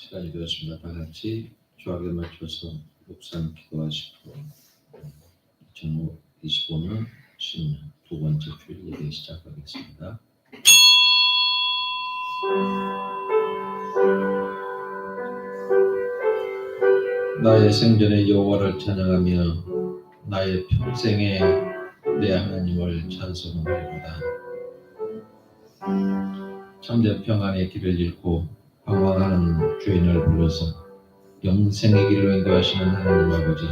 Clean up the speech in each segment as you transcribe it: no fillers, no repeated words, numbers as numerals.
시간이 되었습니다. 다 같이 조합에 맞춰서 묵상 기도하시고 2025년 신년 두 번째 주일 예배 시작하겠습니다. 나의 생전에 여호와를 찬양하며 나의 평생에 내 하나님을 찬송하리로다. 참된 평안의 길을 잃고 방황하는 죄인을 불러서 영생의 길로 인도하시는 하나님 아버지,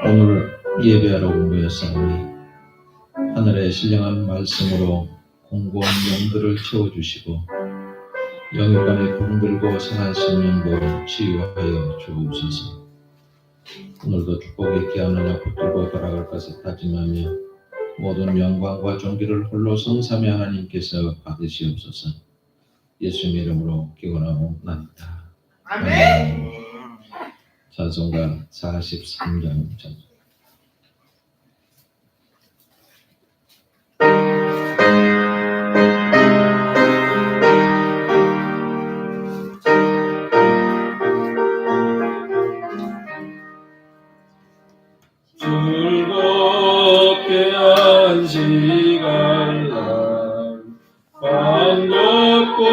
오늘 예배하러 모였사오니 하늘의 신령한 말씀으로 공고한 영들을 채워주시고 영육간에 병들고 상한 심령도 치유하여 주옵소서. 오늘도 축복 있게 하느냐 붙들고 돌아갈 것을 다짐하며 모든 영광과 존귀를 홀로 성삼위 하나님께서 받으시옵소서. 예수님의 이름으로 기원하옵나이다. 아멘. 찬송가 43장 찬송. 즐겁게 안식할 반갑고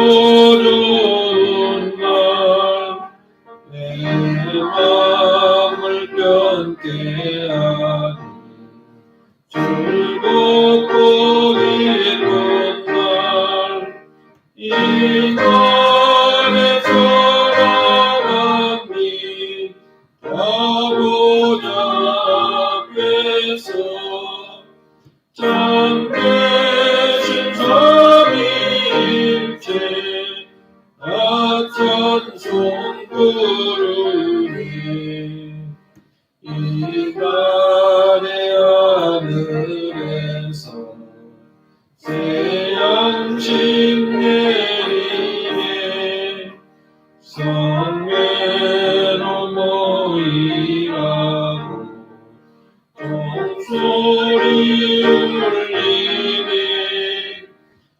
좋은 날, 내 마음을 견게 하니 즐겁고 기쁜 날, 이 날에 사랑하니 아버지 앞에서 참되신 삼위일체 나 찬송 부르니, 이 날의 하늘에서 새 양식 내리네, 성회로 모이라고 종소리 울리네,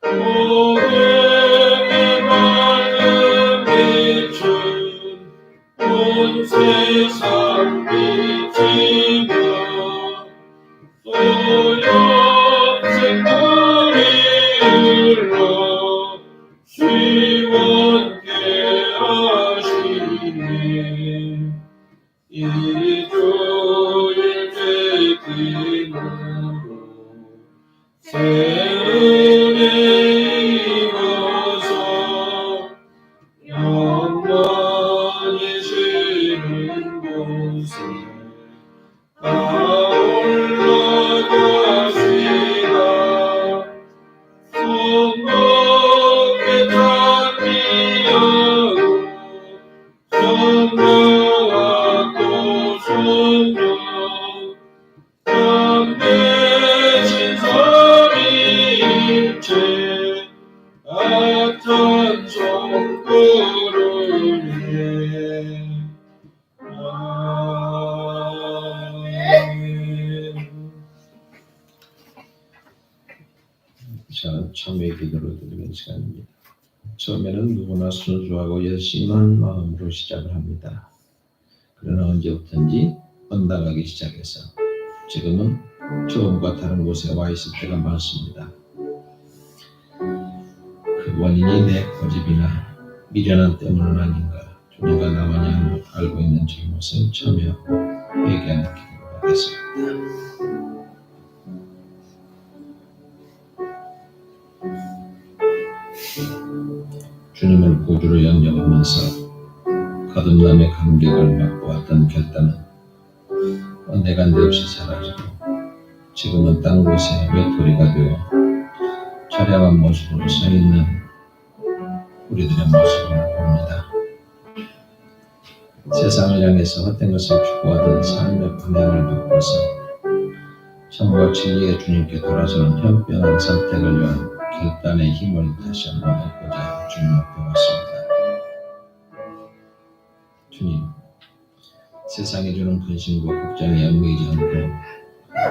고백의 밝은 빛은 온 세상 비치며 소염색 물이 흘러 시원케 하시네, 이 주일 되기으로 새 은혜 입어서 영원히 쉬는 곳에 다 올라가시다. 성령의 찬미하고 성령과 또 성령 참되신 삼위일체 나 찬송 부르네. 자, 참회의 기도를 드리는 시간입니다. 처음에는 누구나 순수하고 열심한 마음으로 시작을 합니다. 그러나 언제부턴지 언당하기 시작해서 지금은 처음과 다른 곳에 와 있을 때가 많습니다. 그 원인이 내 고집이나 미련한 때문은 아닌가, 주님과 나마냥 알고 있는 잘못을 참여하고 회개하는 기도를 하겠습니다. 주님을 구주로 영접하면서 거듭남의 감격을 맛보았던 결단은 언데간데 없이 사라지고 지금은 딴 곳에 외톨이가 되어 처량한 모습으로 서 있는 우리들의 모습을 봅니다. 세상을 향해서 헛된 것을 추구하던 삶의 방향을 바꿔서 참과 진리의 주님께 돌아서는 현명한 선택을 위한 결단의 힘을 다시 한번 얻고자 주님 앞에 왔습니다. 주님, 세상이 주는 근심과 걱정에 얽매이지 않고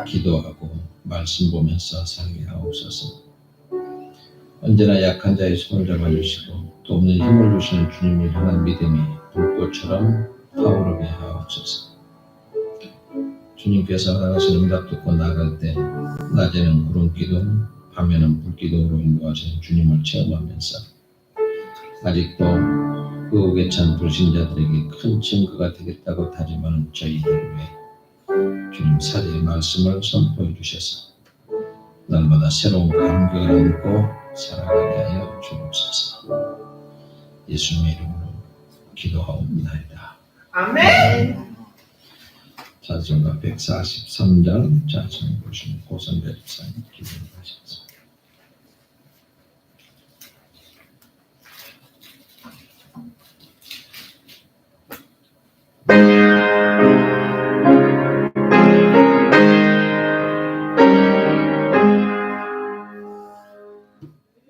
기도하고 말씀 보면서 살게 하옵소서. 언제나 약한 자의 손을 잡아주시고 돕는 힘을 주시는 주님을 향한 믿음이 불꽃처럼 타오르게 하옵소서. 주님께서 나가신 응답 듣고 나갈 때 낮에는 구름기둥, 밤에는 불기둥으로 인도하시는 주님을 체험하면서 아직도 그 옥에 찬 불신자들에게 큰 증거가 되겠다고 다짐하는 저희들 위해 주님 사제의 말씀을 선포해 주셔서 날마다 새로운 감격을 안고 살아가게 하여 주옵소서. 예수님의 이름으로 기도하옵나이다. 아멘. 찬송가 143장 찬송 보시는 고선배 집사님 기도하셔서.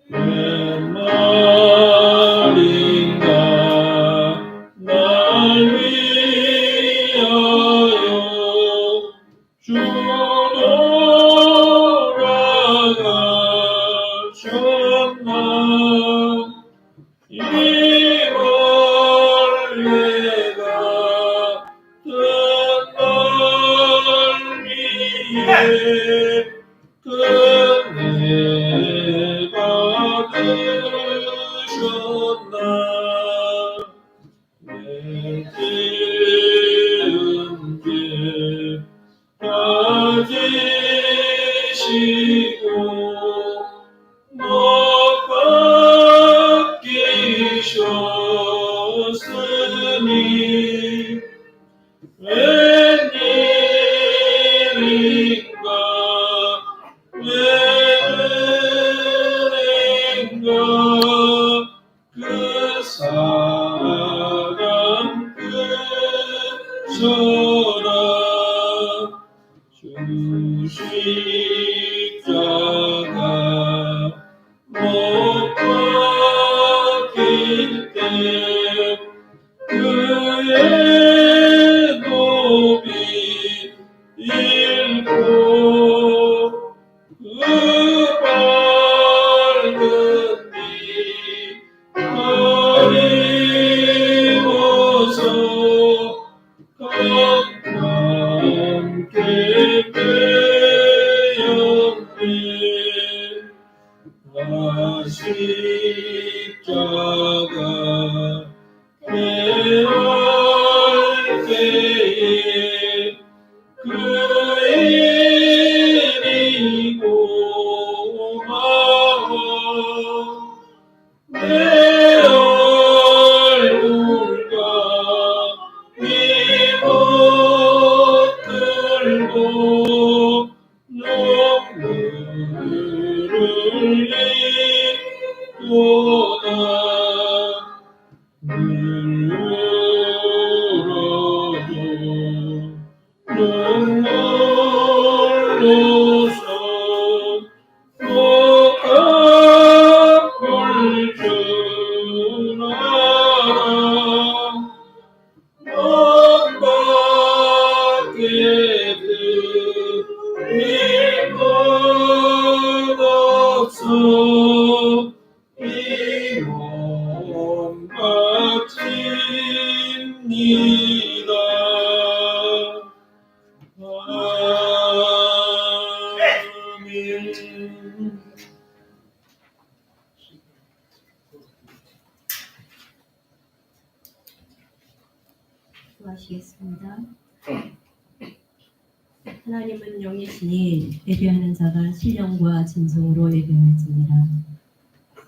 웬 말인가 날 위하여 주 돌아가셨나 이걸 내가 뜬날 위해 끝내 받으셨나 내 죄은 죄 가지시고 못 바뀌셨으니 웬일인가 웬일인가 그 사랑 그쳐라 주 십자가 못 박힐 때 그의 노비 잃고 그 밝은 빛 가리워서 감탄케 되었네 나 십자가 대할 때에 그 일이 고마워 내 얼굴과 이못 들고 눈물을 흘리도다 눈물로도 눈물로서 못 갚을 줄 알아 못 받게 드릴 것 없어 이 몸 바칩니다. 아멘. 기도하시겠습니다. 하나님은 영이시니 예배하는 자가 신령과 진정으로 예배할지니라.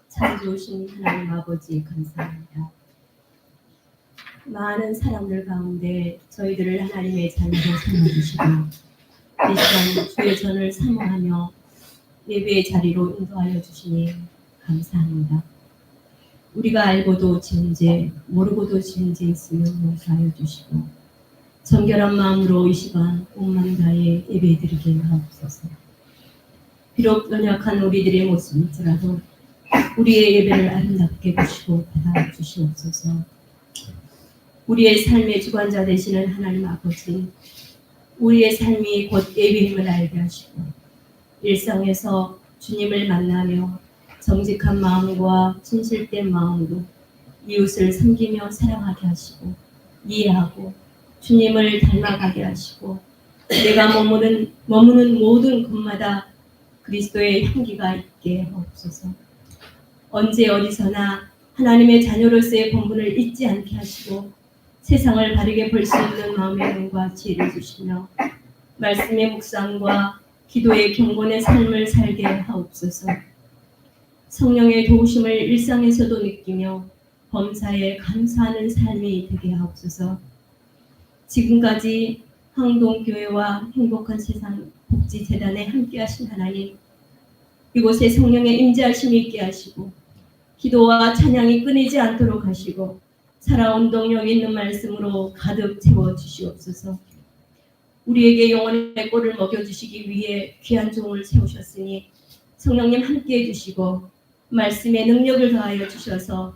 참 좋으신 하나님 아버지 감사합니다. 많은 사람들 가운데 저희들을 하나님의 자녀로 삼아주시고 이 시간 주의 전을 사모하며 예배의 자리로 인도하여 주시니 감사합니다. 우리가 알고도 지은 죄, 모르고도 지은 죄 있으면 용서하여 주시고 정결한 마음으로 이 시간 온 마음 다해 예배드리게 하옵소서. 비록 연약한 우리들의 모습일지라도 우리의 예배를 아름답게 보시고 받아 주시옵소서. 우리의 삶의 주관자 되시는 하나님 아버지, 우리의 삶이 곧 예배임을 알게 하시고 일상에서 주님을 만나며 정직한 마음과 진실된 마음으로 이웃을 섬기며 사랑하게 하시고 이해하고 주님을 닮아가게 하시고 내가 머무는 모든 곳마다 그리스도의 향기가 있게 하옵소서. 언제 어디서나 하나님의 자녀로서의 본분을 잊지 않게 하시고 세상을 바르게 볼 수 있는 마음의 눈과 지혜를 주시며 말씀의 묵상과 기도의 경건의 삶을 살게 하옵소서. 성령의 도우심을 일상에서도 느끼며 범사에 감사하는 삶이 되게 하옵소서. 지금까지 항동교회와 행복한 세상 복지재단에 함께하신 하나님, 이곳에 성령의 임재하심이 있게 하시고 기도와 찬양이 끊이지 않도록 하시고 살아온 동력 있는 말씀으로 가득 채워주시옵소서. 우리에게 영혼의 꼴을 먹여주시기 위해 귀한 종을 세우셨으니 성령님 함께해 주시고 말씀의 능력을 더하여 주셔서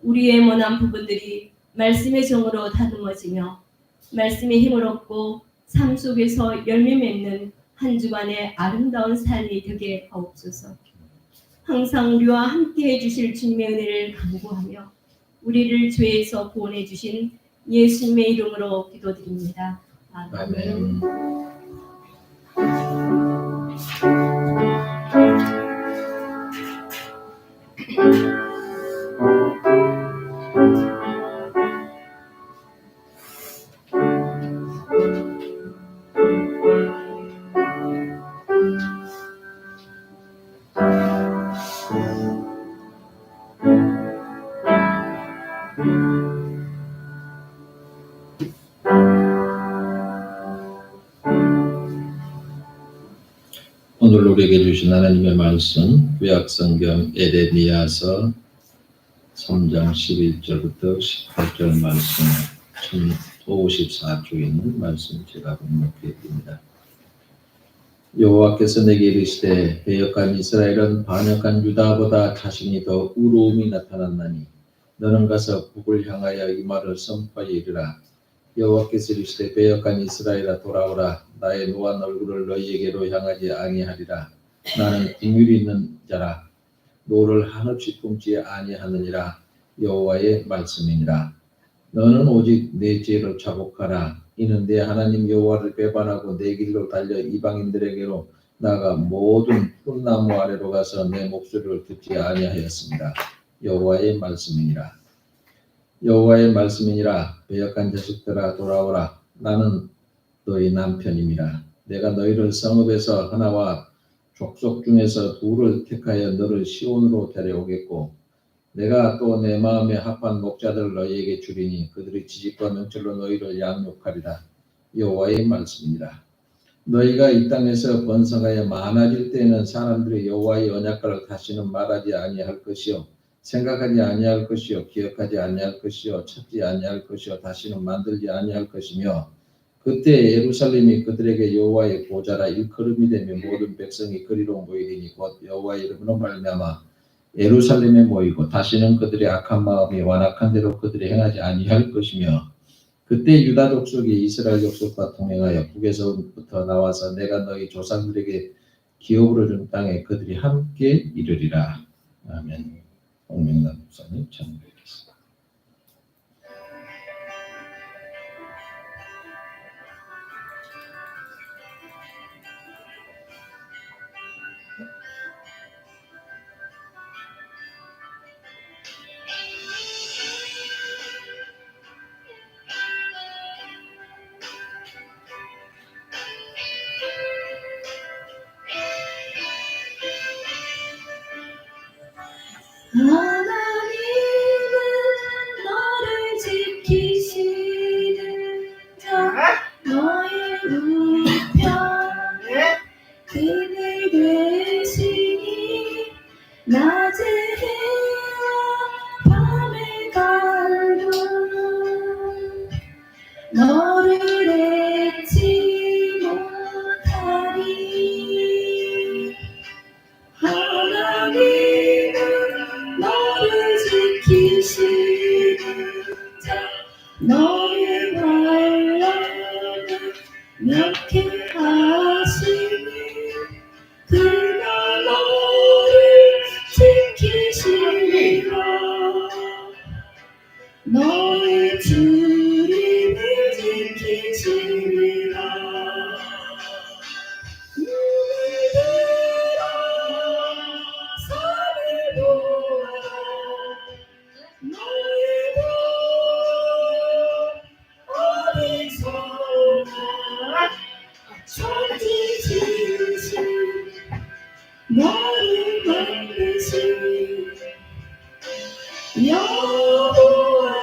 우리의 모난 부분들이 말씀의 정으로 다듬어지며 말씀의 힘을 얻고 삶 속에서 열매 맺는 한 주간의 아름다운 삶이 되게 하옵소서. 항상 우리와 함께해 주실 주님의 은혜를 간구하며 우리를 죄에서 구원해 주신 예수님의 이름으로 기도드립니다. 아멘. 오늘 우리에게 주신 하나님의 말씀 구약성경 에레미야서 3장 11절부터 18절 말씀 1054쪽에 있는 말씀 제가 번역해 드립니다. 여호와께서 내게 이르시되 배역한 이스라엘은 반역한 유다보다 자신이 더 의로움이 나타났나니 너는 가서 북을 향하여 이 말을 선포하여 이르라. 여호와께서 이르시되 배역한 이스라엘아 돌아오라. 나의 노한 얼굴을 너희에게로 향하지 아니하리라. 나는 긍휼이 있는 자라. 노를 한없이 품지 아니하느니라. 여호와의 말씀이니라. 너는 오직 내 죄를 자복하라. 이는 내 하나님 여호와를 배반하고 내 길로 달려 이방인들에게로 나아가 모든 푸른 나무 아래로 가서 내 목소리를 듣지 아니하였습니다. 여호와의 말씀이니라. 여호와의 말씀이니라. 배역한 자식들아 돌아오라. 나는 너희 남편임이라. 내가 너희를 성읍에서 하나와 족속 중에서 둘을 택하여 너를 시온으로 데려오겠고 내가 또 내 마음에 합한 목자들을 너희에게 주리니 그들이 지식과 명철로 너희를 양육하리라. 여호와의 말씀이니라. 너희가 이 땅에서 번성하여 많아질 때에는 사람들이 여호와의 언약궤를 다시는 말하지 아니할 것이요 생각하지 아니할 것이요 기억하지 아니할 것이요 찾지 아니할 것이요 다시는 만들지 아니할 것이며 그때 예루살렘이 그들에게 여호와의 보좌라 일컬음이 되며 모든 백성이 그리로 모이리니 곧 여호와의 이름으로 말미암아 예루살렘에 모이고 다시는 그들의 악한 마음이 완악한 대로 그들이 행하지 아니할 것이며 그때 유다 족속이 이스라엘 족속과 통행하여 북에서부터 나와서 내가 너희 조상들에게 기업으로 준 땅에 그들이 함께 이르리라. 아멘. 홍명남 목사님 참여하겠습니다. 하나님은 너를 지키시는 자 너의 우편 그늘 되시니 낮에 해와 밤에 달도 너를 잊지 못하리. 하나님은 너를 지키시는 자 너의 반란을 명쾌하시니 그가 너를 지키시리라. 여호와께로다.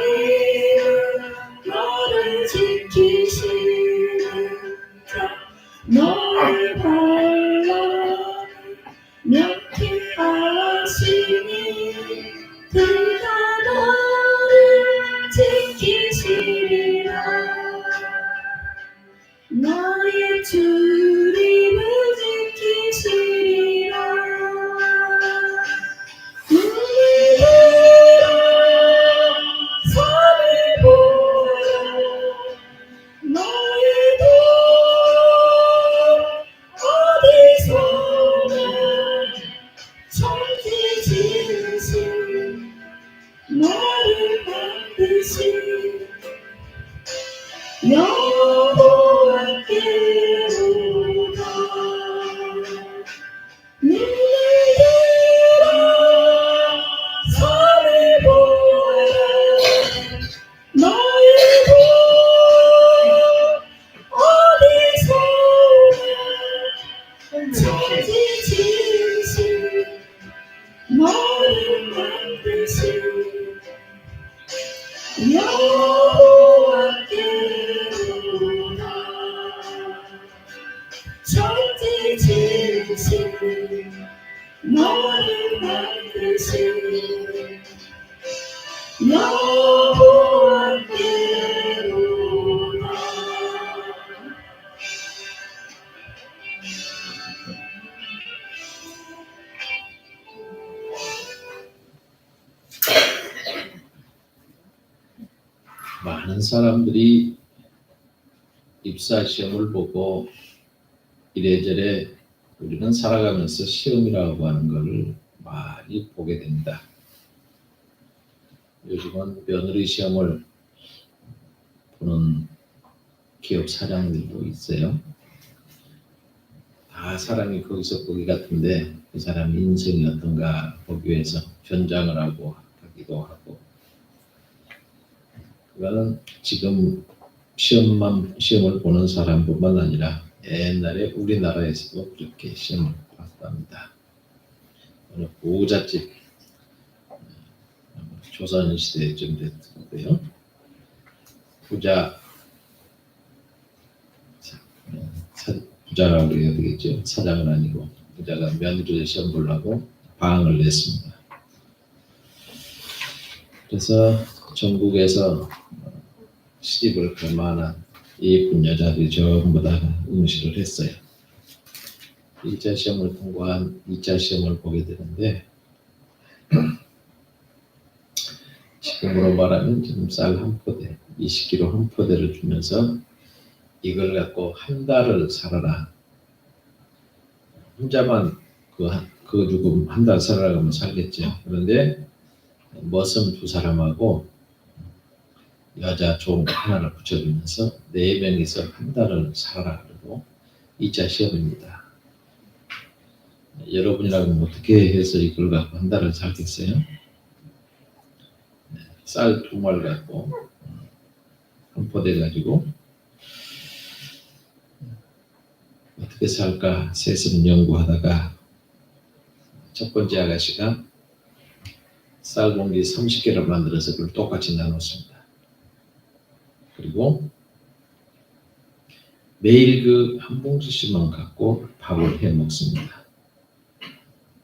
하나님은 너를 지키시는 자, 너의 반란을 명쾌하시니 그가 너를 지키시리라. 너의 출입을 지키시리라. 눈을 들어 산을 보라. 너의 돈 어디서나 천지 지으신 나를 만드신 여호와께로다. 눈을 들어 산을 보라. 너의 돈 어디서나 천지 지으신 너를 만드신 여호와께로다. 천지 지으신 너를 만드신 여호와께로다. 많은 사람들이 입사 시험을 보고 이래저래 우리는 살아가면서 시험이라고 하는 것을 많이 보게 됩니다. 요즘은 며느리 시험을 보는 기업 사장들도 있어요. 다 사람이 거기서 보기 같은데 그 사람 인생이 어떤가 보기 위해서 변장을 하고 하기도 하고, 그거는 지금 시험을 보는 사람뿐만 아니라 옛날에 우리나라에서도 그렇게 시험을 봤답니다. 어느 부잣집 조선시대쯤 됐고요. 부자라고 해야 되겠죠. 사장은 아니고 부자가 며느리 시험 보려고 방을 냈습니다. 그래서 전국에서 시집을 갈 만한 예쁜 여자들이 전부 다 응시를 했어요. 1차 시험을 통과한 2차 시험을 보게 되는데, 지금으로 말하면 지금 쌀 한 포대, 20kg 한 포대를 주면서 이걸 갖고 한 달을 살아라. 혼자만 그거 주고 한 달 살아라 하면 살겠죠. 그런데 머슴 2사람하고 여자 종 하나를 붙여주면서 4명이서 한 달을 살아라 그러고 2차 시험입니다. 여러분이라면 어떻게 해서 이걸 갖고 한 달을 살겠어요? 쌀 2말 갖고 한 포대 가지고 어떻게 살까 세습 연구하다가 첫 번째 아가씨가 쌀 봉지 30개를 만들어서 그걸 똑같이 나눴습니다. 그리고 매일 그 한 봉지씩만 갖고 밥을 해 먹습니다.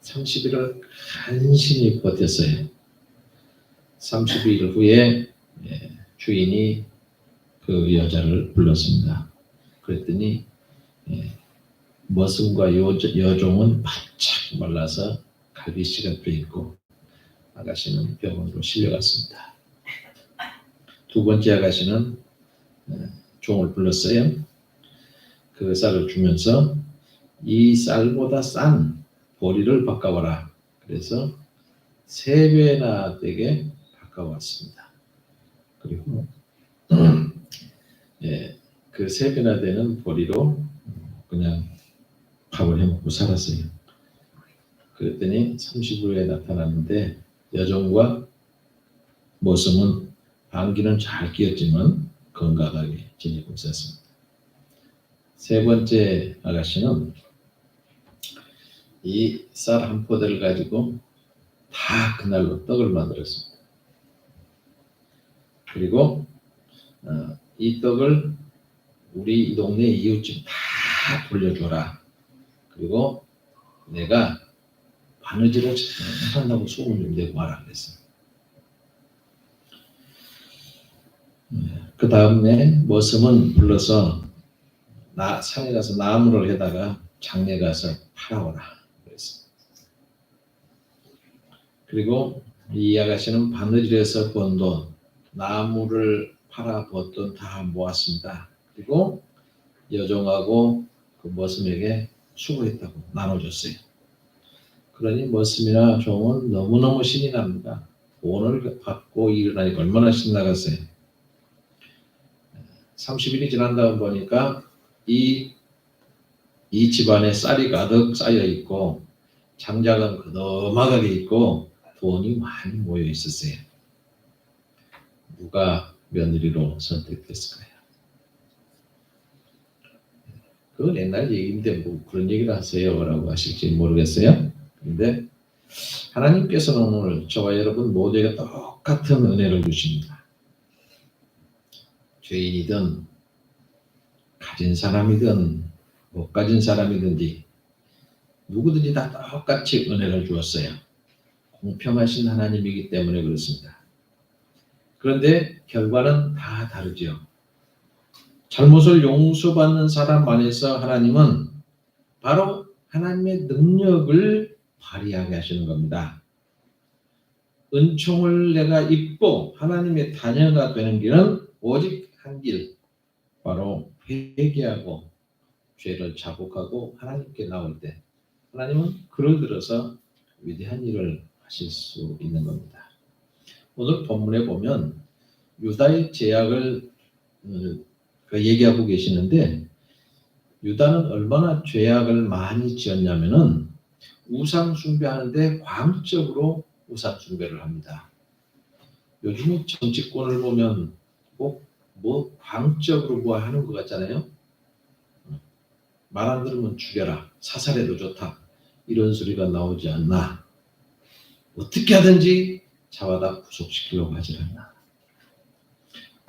30일을 간신히 버텼어요. 30일 후에 주인이 그 여자를 불렀습니다. 그랬더니 머슴과 여종은 바짝 말라서 갈비씨가 되어있고 아가씨는 병원으로 실려갔습니다. 2번째 아가씨는 종을 불렀어요. 그 쌀을 주면서 이 쌀보다 싼 보리를 바꿔와라. 그래서 3배나 되게 가까웠습니다. 그리고 예, 그 3배나 되는 보리로 그냥 밥을 해먹고 살았어요. 그랬더니 30일 후에 나타났는데 여종과 모성은 방귀는 잘 뀌었지만 건강하게 지내고 있었습니다. 3번째 아가씨는 이 쌀 한 포대를 가지고 다 그날로 떡을 만들었습니다. 그리고 이 떡을 우리 동네 이웃집 다 돌려줘라. 그리고 내가 바느질을 잘 한다고 소문 좀 내고 와라 그랬어요. 그 다음에 머슴은 불러서 산에 가서 나무를 해다가 장례 가서 팔아오라 그랬어요. 그리고 이 아가씨는 바느질에서 번 돈, 나무를 팔아 번 돈 다 모았습니다. 그리고 여종하고 그 머슴에게 수고했다고 나눠줬어요. 그러니 머슴이나 종은 너무너무 신이 납니다. 돈을 받고 일어나니까 얼마나 신나겠어요. 30일이 지난 다음 보니까 이 집안에 쌀이 가득 쌓여 있고 장작은 그너마하게 있고 돈이 많이 모여 있었어요. 누가 며느리로 선택됐을까요? 그건 옛날 얘기인데 뭐 그런 얘기를 하세요 라고 하실지 모르겠어요. 그런데 하나님께서는 오늘 저와 여러분 모두에게 똑같은 은혜를 주십니다. 죄인이든 가진 사람이든 못 가진 사람이든지 누구든지 다 똑같이 은혜를 주었어요. 공평하신 하나님이기 때문에 그렇습니다. 그런데 결과는 다 다르죠. 잘못을 용서받는 사람 안에서 하나님은 바로 하나님의 능력을 발휘하게 하시는 겁니다. 은총을 내가 입고 하나님의 자녀가 되는 길은 오직 한 길, 바로 회개하고 죄를 자복하고 하나님께 나올 때 하나님은 그를 들어서 위대한 일을 하실 수 있는 겁니다. 오늘 본문에 보면 유다의 죄악을 얘기하고 계시는데 유다는 얼마나 죄악을 많이 지었냐면은 우상 숭배하는데 광적으로 우상 숭배를 합니다. 요즘 정치권을 보면 꼭 광적으로 뭐 하는 것 같잖아요. 말 안 들으면 죽여라, 사살해도 좋다, 이런 소리가 나오지 않나. 어떻게 하든지 잡아다 구속시키려고 하질 않나.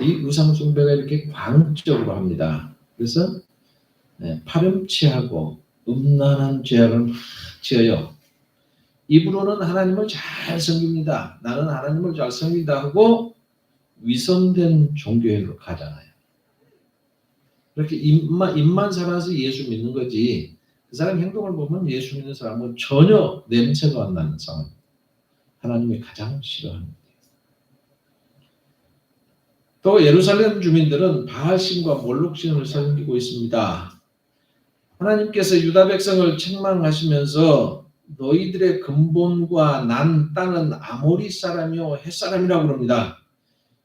이 우상 숭배가 이렇게 광적으로 합니다. 그래서 파렴치하고 음란한 죄악을 지어요. 입으로는 하나님을 잘 섬깁니다. 나는 하나님을 잘 섬긴다 하고 위선된 종교로 가잖아요. 그렇게 입만 살아서 예수 믿는 거지 그 사람 행동을 보면 예수 믿는 사람은 전혀 냄새가 안 나는 상황. 하나님이 가장 싫어합니다. 또 예루살렘 주민들은 바알신과 몰록신을 섬기고 있습니다. 하나님께서 유다 백성을 책망하시면서 너희들의 근본과 난 땅은 아모리 사람이요 헷 사람이라고 그럽니다.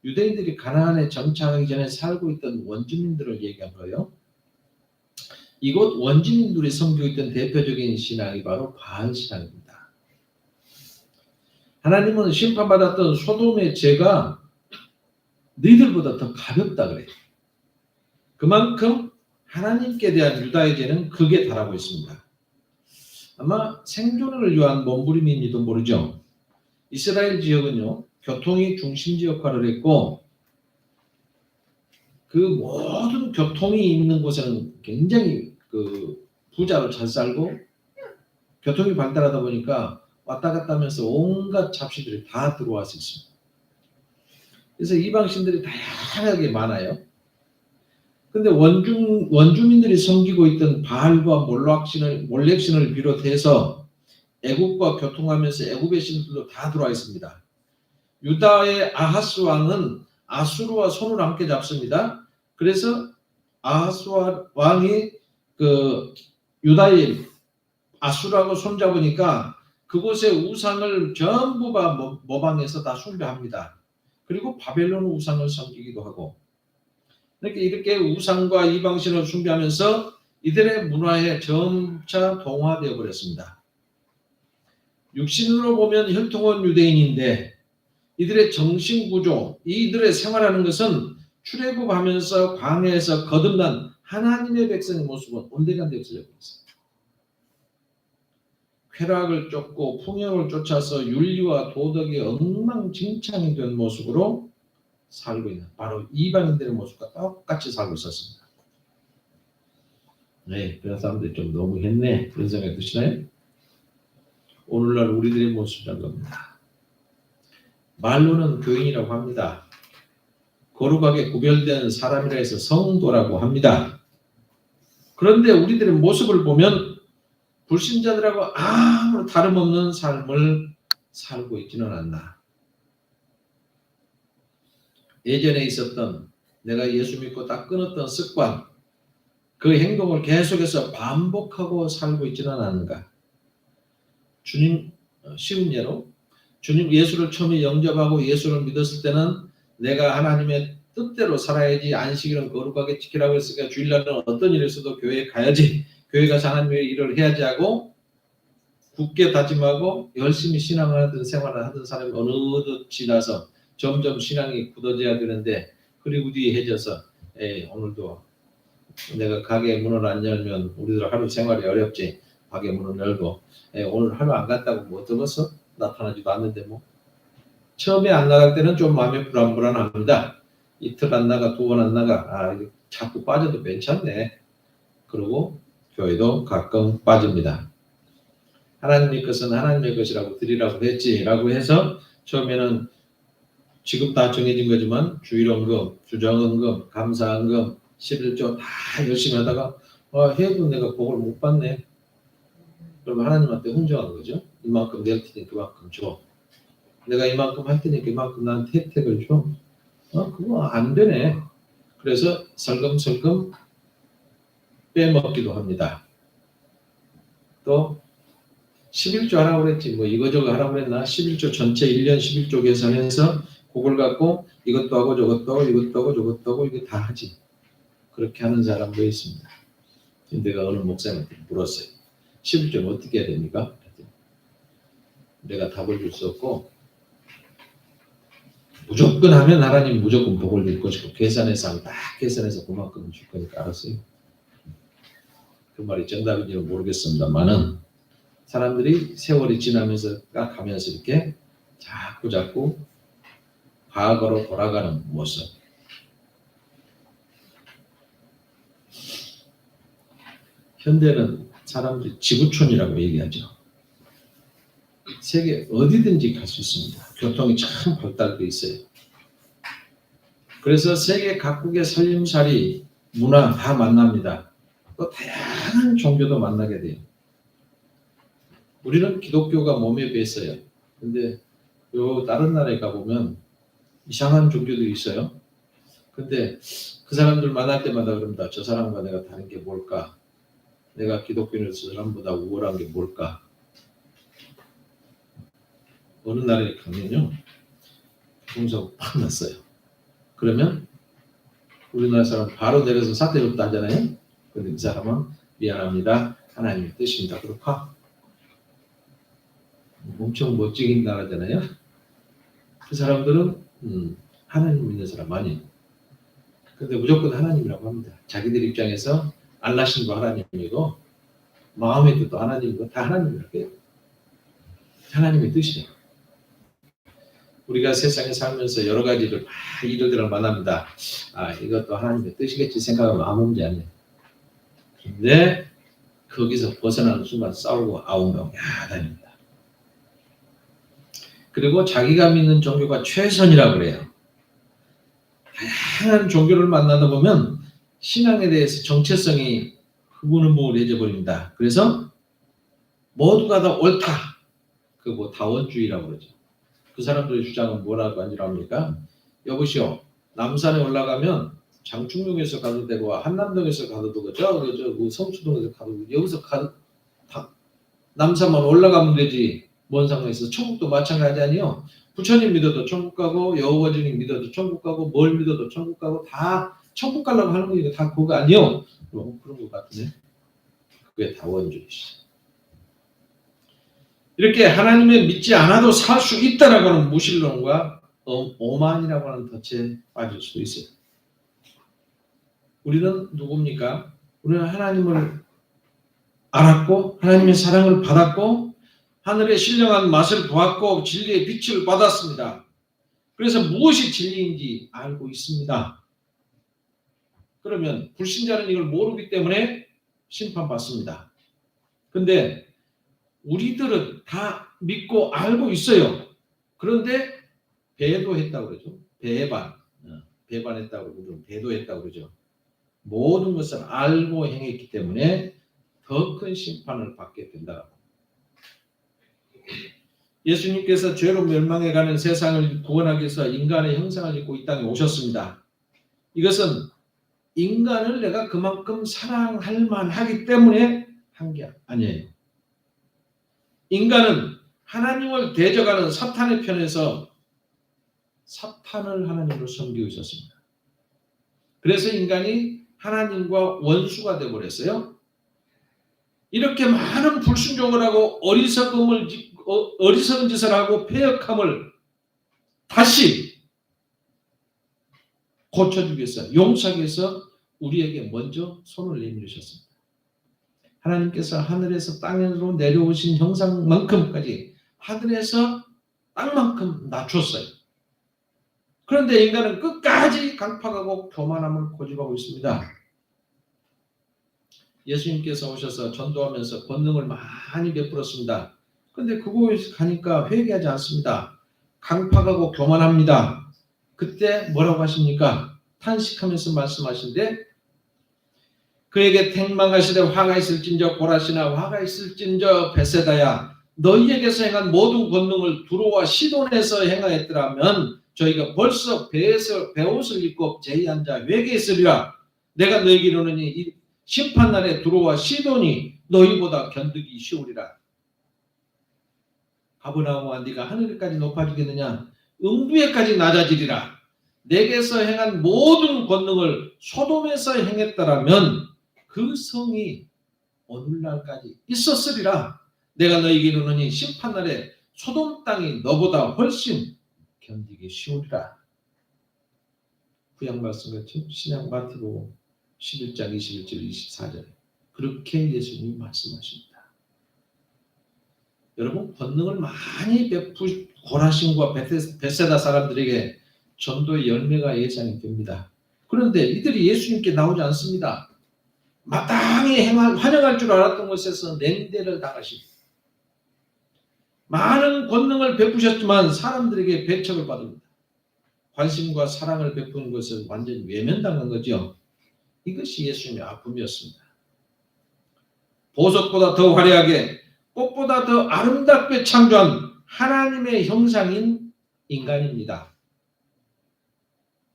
유대인들이 가나안에 정착하기 전에 살고 있던 원주민들을 얘기한 거예요. 이곳 원주민들이 섬기고 있던 대표적인 신앙이 바로 바알 신앙입니다. 하나님은 심판받았던 소돔의 죄가 너희들보다 더 가볍다 그래요. 그만큼 하나님께 대한 유다의 죄는 극에 달하고 있습니다. 아마 생존을 위한 몸부림인지도 모르죠. 이스라엘 지역은요, 교통이 중심지 역할을 했고 그 모든 교통이 있는 곳에는 굉장히 그 부자로 잘 살고 교통이 발달하다 보니까 왔다 갔다 하면서 온갖 잡시들이 다 들어와 있습니다. 그래서 이방신들이 다양하게 많아요. 근데 원주민들이 섬기고 있던 바알과 몰렉신을 비롯해서 애굽과 교통하면서 애굽의 신들도 다 들어와 있습니다. 유다의 아하스 왕은 아수르와 손을 함께 잡습니다. 그래서 아하스 왕이 그 유다의 아수르하고 손잡으니까 그곳의 우상을 전부 다 모방해서 다 숭배합니다. 그리고 바벨론 우상을 섬기기도 하고, 이렇게 우상과 이방신을 숭배하면서 이들의 문화에 점차 동화되어 버렸습니다. 육신으로 보면 혈통은 유대인인데 이들의 정신구조, 이들의 생활하는 것은 출애굽하면서 광야에서 거듭난 하나님의 백성의 모습은 온데간데 없어져 버렸습니다. 쾌락을 쫓고 풍요를 쫓아서 윤리와 도덕이 엉망진창이 된 모습으로 살고 있는 바로 이방인들의 모습과 똑같이 살고 있었습니다. 네, 그런 사람들이 좀 너무했네 그런 생각이 드시나요? 오늘날 우리들의 모습이란 겁니다. 말로는 교인이라고 합니다. 거룩하게 구별된 사람이라 해서 성도라고 합니다. 그런데 우리들의 모습을 보면 불신자들하고 아무런 다름없는 삶을 살고 있지는 않나. 예전에 있었던 내가 예수 믿고 딱 끊었던 습관, 그 행동을 계속해서 반복하고 살고 있지는 않은가. 주님, 쉬운 예로 주님 예수를 처음에 영접하고 예수를 믿었을 때는 내가 하나님의 뜻대로 살아야지, 안식일은 거룩하게 지키라고 했으니까 주일날은 어떤 일이 있어도 교회에 가야지, 교회 가서 하나님의 일을 해야지 하고 굳게 다짐하고 열심히 신앙하던 생활을 하던 사람이 어느덧 지나서 점점 신앙이 굳어져야 되는데 흐리구리해져서 오늘도 내가 가게 문을 안 열면 우리들 하루 생활이 어렵지, 가게 문을 열고 오늘 하루 안 갔다고 뭐 어떠겠어? 나타나지도 않는데 뭐. 처음에 안 나갈 때는 좀 마음이 불안합니다. 이틀 안 나가, 두 번 안 나가, 자꾸 빠져도 괜찮네. 그리고 교회도 가끔 빠집니다. 하나님의 것은 하나님의 것이라고 드리라고 했지라고 해서 처음에는 지금 다 정해진 거지만 주일헌금, 주정헌금, 감사헌금, 11조 다 열심히 하다가 해도 내가 복을 못 받네. 그러면 하나님한테 훈정하는 거죠. 이만큼 낼 테니 그만큼 줘. 내가 이만큼 할 테니 그만큼 나한테 혜택을 줘. 그거 안 되네. 그래서 설금설금 빼먹기도 합니다. 또 11조 하라고 그랬지 뭐 이거저거 하라고 그랬나? 11조 전체 1년 11조 계산해서 그걸 갖고 이것도 하고 저것도 하고 이것도 하고 저것도 하고 이거 다 하지. 그렇게 하는 사람도 있습니다. 내가 어느 목사님한테 물었어요. 11조는 어떻게 해야 됩니까? 내가 답을 줄 수 없고 무조건 하면 하나님 무조건 복을 줄 것이고 계산해서 하면 딱 계산해서 그만큼 줄 거니까 알았어요. 그 말이 정답인지는 모르겠습니다만은 사람들이 세월이 지나면서 가면서 이렇게 자꾸 과거로 돌아가는 모습. 현대는 사람들이 지구촌이라고 얘기하죠. 세계 어디든지 갈 수 있습니다. 교통이 참 발달돼 있어요. 그래서 세계 각국의 살림살이, 문화 다 만납니다. 또 다양한 종교도 만나게 돼요. 우리는 기독교가 몸에 뱄어요. 근데 요 다른 나라에 가보면 이상한 종교도 있어요. 근데 그 사람들 만날 때마다 그럽니다. 저 사람과 내가 다른 게 뭘까? 내가 기독교인으로 저 사람보다 우월한 게 뭘까? 어느 나라에 가면요. 동사가 팍 났어요. 그러면 우리나라 사람 바로 내려서 사퇴부터 하잖아요. 근데 그 사람은 미안합니다. 하나님의 뜻입니다. 그렇고 엄청 멋진 나라잖아요. 그 사람들은 하나님 믿는 사람 아니에요. 근데 무조건 하나님이라고 합니다. 자기들 입장에서 알라 신도 하나님이고 마음의 뜻도 하나님이고 다 하나님이라고 해요. 하나님의 뜻이에요. 우리가 세상에 살면서 여러 가지를 이들을 만납니다. 이것도 하나님의 뜻이겠지 생각하면 아무 문제 아니에요. 근데 거기서 벗어나는 순간 싸우고 아웅다웅합니다. 그리고 자기가 믿는 종교가 최선이라고 그래요. 다양한 종교를 만나다 보면 신앙에 대해서 정체성이 흐물흐물해져 버립니다. 그래서 모두가 다 옳다. 그 뭐 다원주의라고 그러죠. 그 사람들의 주장은 뭐라고 합니까? 여보시오, 남산에 올라가면 장충동에서 가도 되고 한남동에서 가도 되고 저 성수동에서 가도 되고 여기서 가도 다 남산만 올라가면 되지. 뭔 상관이 있어? 천국도 마찬가지 아니요. 부처님 믿어도 천국 가고 여호와 주님 믿어도 천국 가고 뭘 믿어도 천국 가고 다 천국 가려고 하는 거 이거 다 그거 아니요. 그런 것 같으네. 그게 다 원죄이시죠. 이렇게 하나님을 믿지 않아도 살 수 있다라고 하는 무신론과 오만이라고 하는 덫에 빠질 수도 있어요. 우리는 누굽니까? 우리는 하나님을 알았고 하나님의 사랑을 받았고 하늘의 신령한 맛을 보았고 진리의 빛을 받았습니다. 그래서 무엇이 진리인지 알고 있습니다. 그러면 불신자는 이걸 모르기 때문에 심판받습니다. 근데 우리들은 다 믿고 알고 있어요. 그런데 배도했다고 그러죠. 배반했다고 그러죠. 배도했다고 그러죠. 모든 것을 알고 행했기 때문에 더 큰 심판을 받게 된다. 예수님께서 죄로 멸망해가는 세상을 구원하기 위해서 인간의 형상을 입고 이 땅에 오셨습니다. 이것은 인간을 내가 그만큼 사랑할 만하기 때문에 한 게 아니에요. 인간은 하나님을 대적하는 사탄의 편에서 사탄을 하나님으로 섬기고 있었습니다. 그래서 인간이 하나님과 원수가 되어버렸어요. 이렇게 많은 불순종을 하고 어리석은 짓을 하고 패역함을 다시 고쳐주기 위해서 용서하기 위해서 우리에게 먼저 손을 내밀으셨습니다. 하나님께서 하늘에서 땅으로 내려오신 형상만큼까지 하늘에서 땅만큼 낮췄어요. 그런데 인간은 끝까지 강팍하고 교만함을 고집하고 있습니다. 예수님께서 오셔서 전도하면서 권능을 많이 베풀었습니다. 그런데 그곳에 가니까 회개하지 않습니다. 강팍하고 교만합니다. 그때 뭐라고 하십니까? 탄식하면서 말씀하신데 그에게 택망하시되 화가 있을진저 고라시나 화가 있을진저 베세다야 너희에게서 행한 모든 권능을 두로와 시돈에서 행하였더라면 저희가 벌써 베옷을 입고 제의 앉아 회개했으리라. 내가 너희에게 이르노니 이 심판날에 두로와 시돈이 너희보다 견디기 쉬우리라. 가버나움아 네가 하늘까지 높아지겠느냐 음부에까지 낮아지리라. 내게서 행한 모든 권능을 소돔에서 행했더라면 그 성이 오늘날까지 있었으리라. 내가 너희에게 이르노니 심판날에 소돔 땅이 너보다 훨씬 견디기 쉬우리라. 구약 말씀 같죠? 신약 마태복음 11장 21절 24절 그렇게 예수님이 말씀하십니다. 여러분 권능을 많이 베푸 고라신과 베세다 사람들에게 전도의 열매가 예상이 됩니다. 그런데 이들이 예수님께 나오지 않습니다. 마땅히 환영할 줄 알았던 곳에서 냉대를 당하십니다. 많은 권능을 베푸셨지만 사람들에게 배척을 받습니다. 관심과 사랑을 베푸는 것은 완전히 외면당한 거죠. 이것이 예수님의 아픔이었습니다. 보석보다 더 화려하게 꽃보다 더 아름답게 창조한 하나님의 형상인 인간입니다.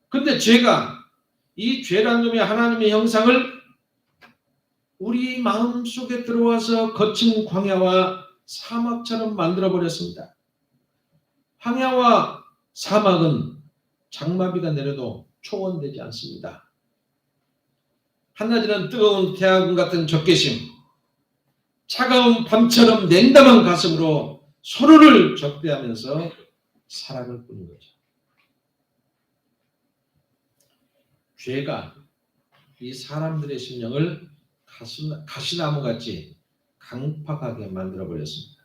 근데 죄가 이 죄란 놈의 하나님의 형상을 우리 마음속에 들어와서 거친 광야와 사막처럼 만들어버렸습니다. 광야와 사막은 장마비가 내려도 초원되지 않습니다. 한낮에는 뜨거운 태양 같은 적개심, 차가운 밤처럼 냉담한 가슴으로 서로를 적대하면서 사랑을 꾸는 거죠. 죄가 이 사람들의 심령을 가시나무같이 강팍하게 만들어버렸습니다.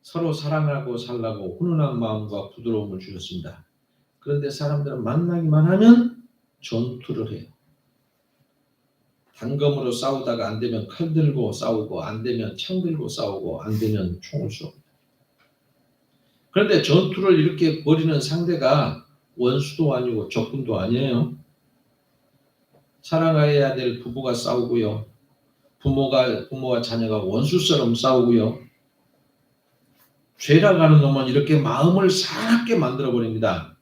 서로 사랑하고 살라고 훈훈한 마음과 부드러움을 주셨습니다. 그런데 사람들은 만나기만 하면 전투를 해요. 단검으로 싸우다가 안 되면 칼 들고 싸우고 안 되면 창 들고 싸우고 안 되면 총을 쏘고. 그런데 전투를 이렇게 벌이는 상대가 원수도 아니고 적군도 아니에요. 사랑해야 될 부부가 싸우고요. 부모와 자녀가 원수처럼 싸우고요. 죄라고 하는 놈은 이렇게 마음을 사납게 만들어버립니다.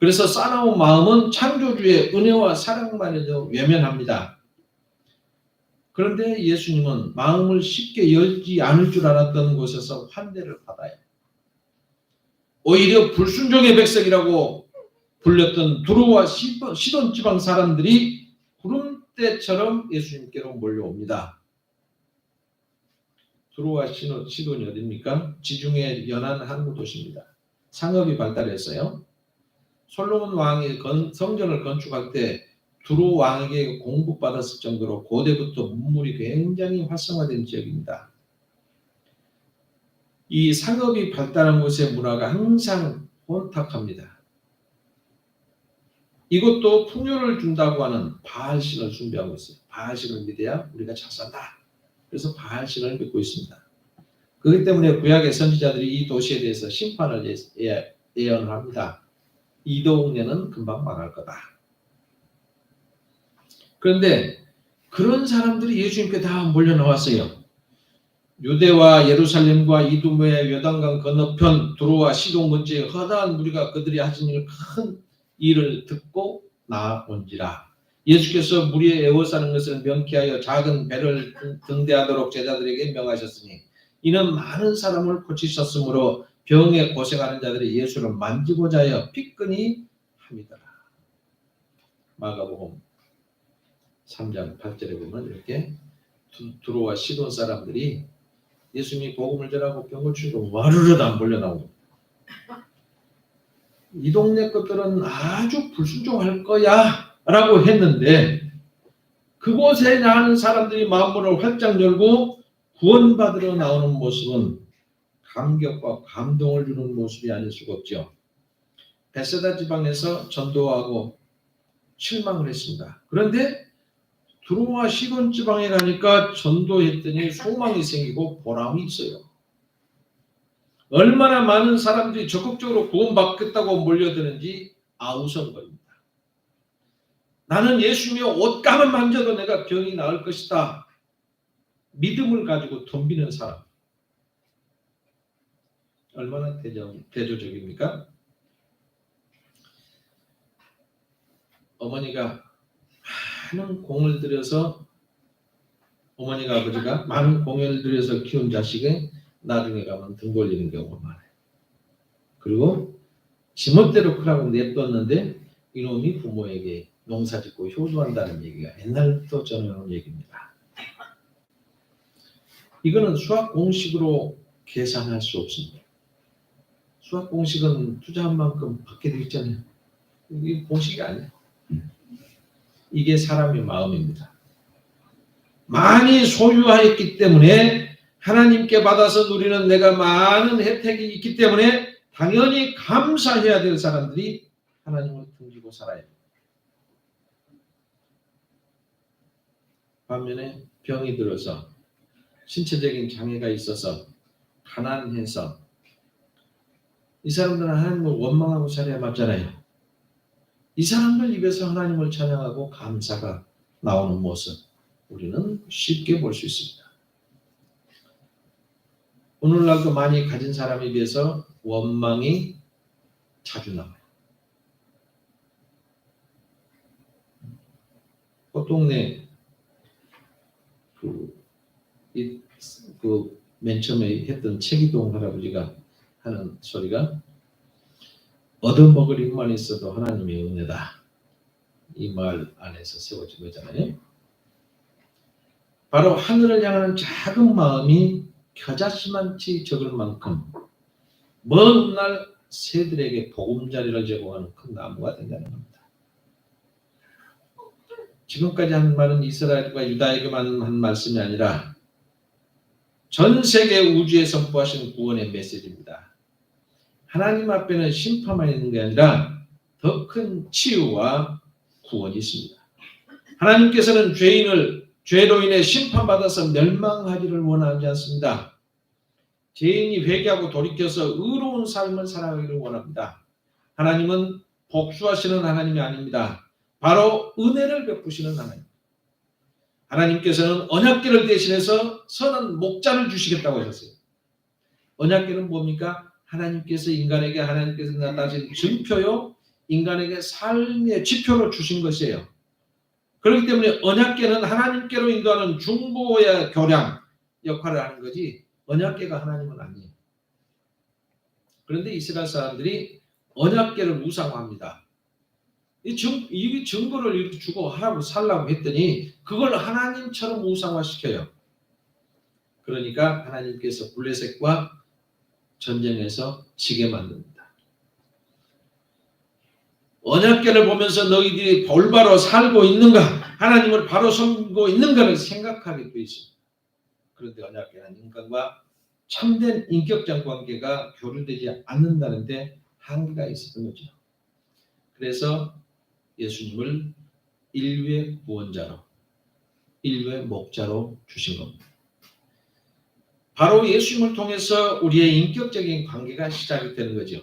그래서 싸나운 마음은 창조주의 은혜와 사랑만에도 외면합니다. 그런데 예수님은 마음을 쉽게 열지 않을 줄 알았던 곳에서 환대를 받아요. 오히려 불순종의 백성이라고 불렸던 두로와 시돈 지방 사람들이 구름대처럼 예수님께로 몰려옵니다. 두로와 시돈이 어디입니까? 지중해 연안 항구 도시입니다. 상업이 발달했어요. 솔로몬 왕이 성전을 건축할 때 두로 왕에게 공급받았을 정도로 고대부터 문물이 굉장히 활성화된 지역입니다. 이 상업이 발달한 곳의 문화가 항상 혼탁합니다. 이것도 풍요를 준다고 하는 바알신을 숭배하고 있어요. 바알신을 믿어야 우리가 잘 산다. 그래서 바알신을 믿고 있습니다. 그렇기 때문에 구약의 선지자들이 이 도시에 대해서 심판을 예언을 합니다. 이 동네는 금방 망할 거다. 그런데 그런 사람들이 예수님께 다 몰려 나왔어요. 유대와 예루살렘과 이두메의 요단강 건너편 두로와 시돈 근처에 허다한 무리가 그들이 하신 큰 일을 듣고 나온지라. 예수께서 무리에 애워싸는 것을 명쾌하여 작은 배를 등대하도록 제자들에게 명하셨으니 이는 많은 사람을 고치셨으므로 병에 고생하는 자들이 예수를 만지고자 하여 피끈이 함이더라. 마가복음 3장 8절에 보면 이렇게 두로와 시돈 사람들이 예수님이 복음을 전하고 병을 치고 와르르 다 몰려나오고, 이 동네 것들은 아주 불순종할 거야 라고 했는데 그곳에 나는 사람들이 마음문을 활짝 열고 구원받으러 나오는 모습은 감격과 감동을 주는 모습이 아닐 수가 없죠. 베세다 지방에서 전도하고 실망을 했습니다. 그런데 두로와 시돈 지방에 가니까 전도했더니 소망이 생기고 보람이 있어요. 얼마나 많은 사람들이 적극적으로 구원받겠다고 몰려드는지 아우성거립니다. 나는 예수님의 옷감을 만져도 내가 병이 나을 것이다. 믿음을 가지고 덤비는 사람. 얼마나 대조적입니까? 어머니가 많은 공을 들여서 어머니가 아버지가 많은 공을 들여서 키운 자식이 나중에 가면 등 돌리는 경우가 많아요. 그리고 지멋대로 크라고 냅뒀는데 이놈이 부모에게 농사짓고 효도한다는 얘기가 옛날부터 전해온 얘기입니다. 이거는 수학 공식으로 계산할 수 없습니다. 수학 공식은 투자한 만큼 받게 돼 있잖아요. 이게 공식이 아니에요. 이게 사람의 마음입니다. 많이 소유하였기 때문에 하나님께 받아서 누리는 내가 많은 혜택이 있기 때문에 당연히 감사해야 될 사람들이 하나님을 등지고 살아야 합니다. 반면에 병이 들어서 신체적인 장애가 있어서 가난해서 이 사람들은 하나님을 원망하고 살아야 맞잖아요. 이 사람들 입에서 하나님을 찬양하고 감사가 나오는 모습 우리는 쉽게 볼 수 있습니다. 오늘날도 많이 가진 사람에 비해서 원망이 자주 나와요. 동네 맨 처음에 했던 최기동 할아버지가 하는 소리가 얻어먹을 힘만 있어도 하나님의 은혜다. 이 말 안에서 세워진 거잖아요. 바로 하늘을 향하는 작은 마음이 겨자씨만치 적을 만큼 먼 훗날 새들에게 보금자리를 제공하는 큰 나무가 된다는 겁니다. 지금까지 한 말은 이스라엘과 유다에게만 한 말씀이 아니라 전 세계 우주에 선포하신 구원의 메시지입니다. 하나님 앞에는 심판만 있는 게 아니라 더 큰 치유와 구원이 있습니다. 하나님께서는 죄인을 죄로 인해 심판받아서 멸망하기를 원하지 않습니다. 죄인이 회개하고 돌이켜서 의로운 삶을 살아가기를 원합니다. 하나님은 복수하시는 하나님이 아닙니다. 바로 은혜를 베푸시는 하나님. 하나님께서는 언약궤를 대신해서 선한 목자를 주시겠다고 하셨어요. 언약궤는 뭡니까? 하나님께서 인간에게 하나님께서 나타나신 증표요, 인간에게 삶의 지표로 주신 것이에요. 그렇기 때문에 언약궤는 하나님께로 인도하는 중보의 교량 역할을 하는 거지 언약궤가 하나님은 아니에요. 그런데 이스라엘 사람들이 언약궤를 우상화합니다. 이 증거를 이렇게 주고 하라고 살라고 했더니 그걸 하나님처럼 우상화시켜요. 그러니까 하나님께서 블레셋과 전쟁에서 지게 만듭니다. 언약궤를 보면서 너희들이 올바로 살고 있는가, 하나님을 바로 섬기고 있는가를 생각하게 돼 있습니다. 그런데 언약궤는 인간과 참된 인격적 관계가 교류되지 않는다는데 한계가 있었던 거죠. 그래서 예수님을 인류의 구원자로, 인류의 목자로 주신 겁니다. 바로 예수님을 통해서 우리의 인격적인 관계가 시작이 되는 거죠.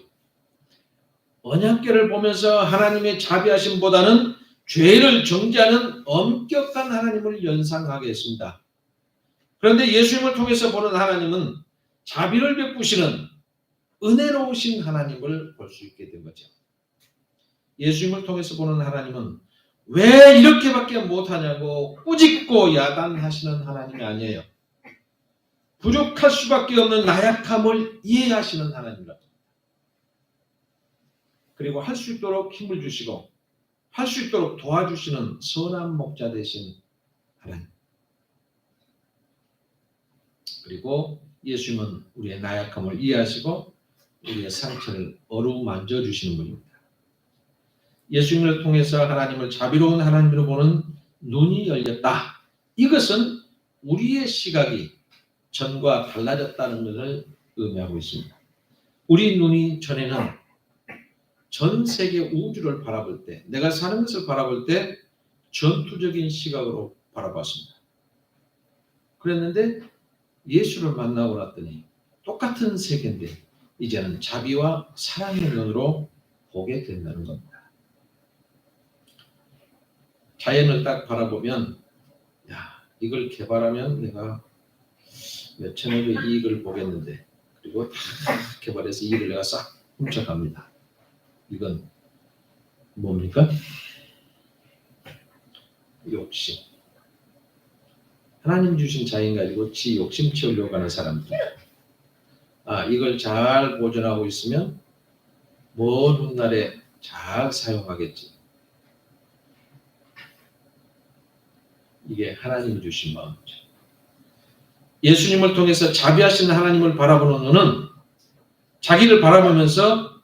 언약궤를 보면서 하나님의 자비하심보다는 죄를 정죄하는 엄격한 하나님을 연상하게 했습니다. 그런데 예수님을 통해서 보는 하나님은 자비를 베푸시는 은혜로우신 하나님을 볼 수 있게 된 거죠. 예수님을 통해서 보는 하나님은 왜 이렇게밖에 못하냐고 꾸짖고 야단하시는 하나님이 아니에요. 부족할 수밖에 없는 나약함을 이해하시는 하나님이다. 그리고 할 수 있도록 힘을 주시고 할 수 있도록 도와주시는 선한 목자 되신 하나님. 그리고 예수님은 우리의 나약함을 이해하시고 우리의 상처를 어루만져 주시는 분입니다. 예수님을 통해서 하나님을 자비로운 하나님으로 보는 눈이 열렸다. 이것은 우리의 시각이 전과 달라졌다는 것을 의미하고 있습니다. 우리 눈이 전에는 전 세계 우주를 바라볼 때, 내가 사는 것을 바라볼 때 전투적인 시각으로 바라봤습니다. 그랬는데 예수를 만나고 났더니 똑같은 세계인데 이제는 자비와 사랑의 눈으로 보게 된다는 겁니다. 자연을 딱 바라보면 야, 이걸 개발하면 내가 몇천억의 이익을 보겠는데 그리고 다 개발해서 이익을 내가 싹 훔쳐갑니다. 이건 뭡니까? 욕심. 하나님 주신 자연 가지고 지 욕심 채우려고 하는 사람들. 이걸 잘 보존하고 있으면 먼 훗날에 잘 사용하겠지. 이게 하나님 주신 마음이죠. 예수님을 통해서 자비하시는 하나님을 바라보는 눈은 자기를 바라보면서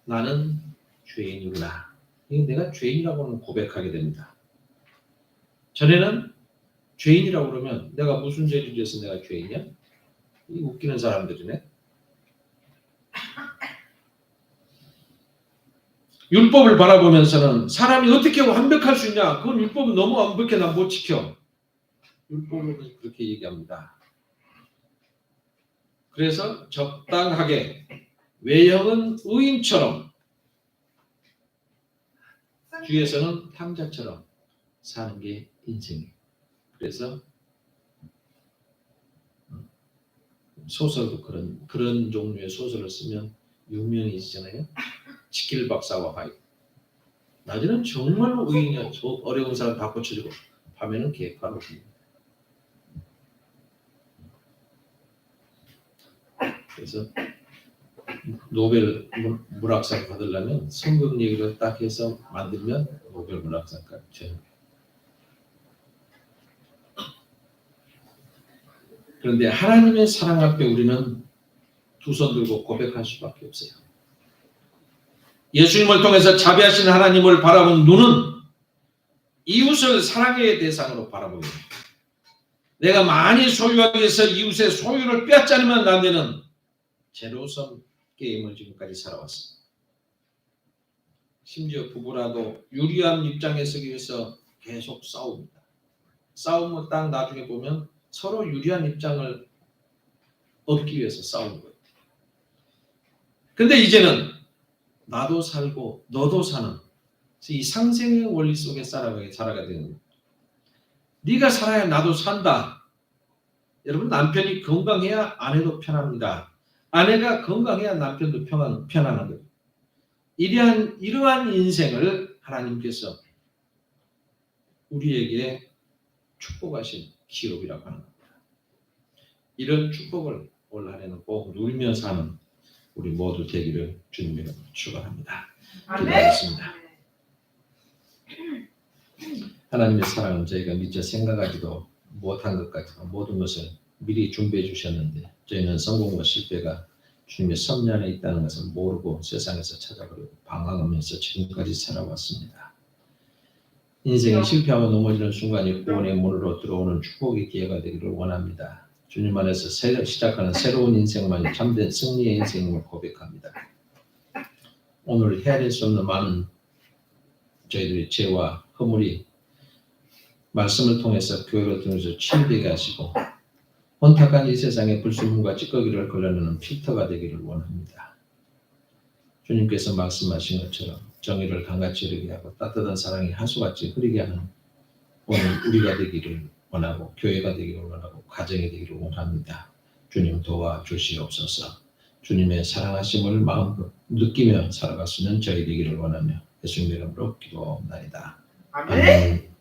나는 죄인이구나. 내가 죄인이라고는 고백하게 됩니다. 전에는 죄인이라고 그러면 내가 무슨 죄를 지어서 내가 죄인이야? 이 웃기는 사람들이네. 율법을 바라보면서는 사람이 어떻게 완벽할 수 있냐? 그건 율법은 너무 완벽해 나 못 지켜. 율법은 그렇게 얘기합니다. 그래서 적당하게 외형은 의인처럼 주에서는 탕자처럼 사는 게 인생이에요. 그래서 소설도 그런 종류의 소설을 쓰면 유명해지잖아요. 지킬 박사와 하이. 낮에는 정말로 의인이야. 저 어려운 사람 다 고쳐주고 밤에는 개파로 봅니다. 그래서 노벨 문학상 받으려면 성경 얘기를 딱 해서 만들면 노벨 문학상까지 줘요. 그런데 하나님의 사랑 앞에 우리는 두 손 들고 고백할 수밖에 없어요. 예수님을 통해서 자비하신 하나님을 바라본 눈은 이웃을 사랑의 대상으로 바라봅니다. 내가 많이 소유하기 위해서 이웃의 소유를 빼앗자면 안 되는 제로섬 게임을 지금까지 살아왔습니다. 심지어 부부라도 유리한 입장에 서기 위해서 계속 싸웁니다. 싸움을 딱 나중에 보면 서로 유리한 입장을 얻기 위해서 싸우는 거예요. 근데 이제는 나도 살고 너도 사는 이 상생의 원리 속에 살아가게 되는 거예요. 네가 살아야 나도 산다. 여러분, 남편이 건강해야 아내도 편합니다. 아내가 건강해야 남편도 편안한 거예요. 이러한 인생을 하나님께서 우리에게 축복하신 기업이라고 하는 겁니다. 이런 축복을 올 한해는 꼭 누리며 사는 우리 모두 되기를 주님의 이름으로 축원합니다. 기도하겠습니다. 하나님의 사랑은 저희가 미처 생각하지도 못한 것 같지만 모든 것을 미리 준비해 주셨는데 저희는 성공과 실패가 주님의 섭리 안에 있다는 것을 모르고 세상에서 찾아버리고 방황하면서 지금까지 살아왔습니다. 인생이 실패하고 넘어지는 순간이 구원의 문으로 들어오는 축복의 기회가 되기를 원합니다. 주님 안에서 시작하는 새로운 인생만이 참된 승리의 인생임을 고백합니다. 오늘 헤아릴 수 없는 많은 저희들의 죄와 허물이 말씀을 통해서 교회를 통해서 치유되게 하시고 혼탁한 이 세상의 불순물과 찌꺼기를 걸러내는 필터가 되기를 원합니다. 주님께서 말씀하신 것처럼 정의를 강같이 흐르게 하고 따뜻한 사랑이 하수같이 흐르게 하는 오늘 우리가 되기를 원하고 교회가 되기를 원하고 가정이 되기를 원합니다. 주님 도와주시옵소서. 주님의 사랑하심을 마음껏 느끼며 살아갈 수 있는 저희 되기를 원하며 예수님 이름으로 기도합니다. 아멘.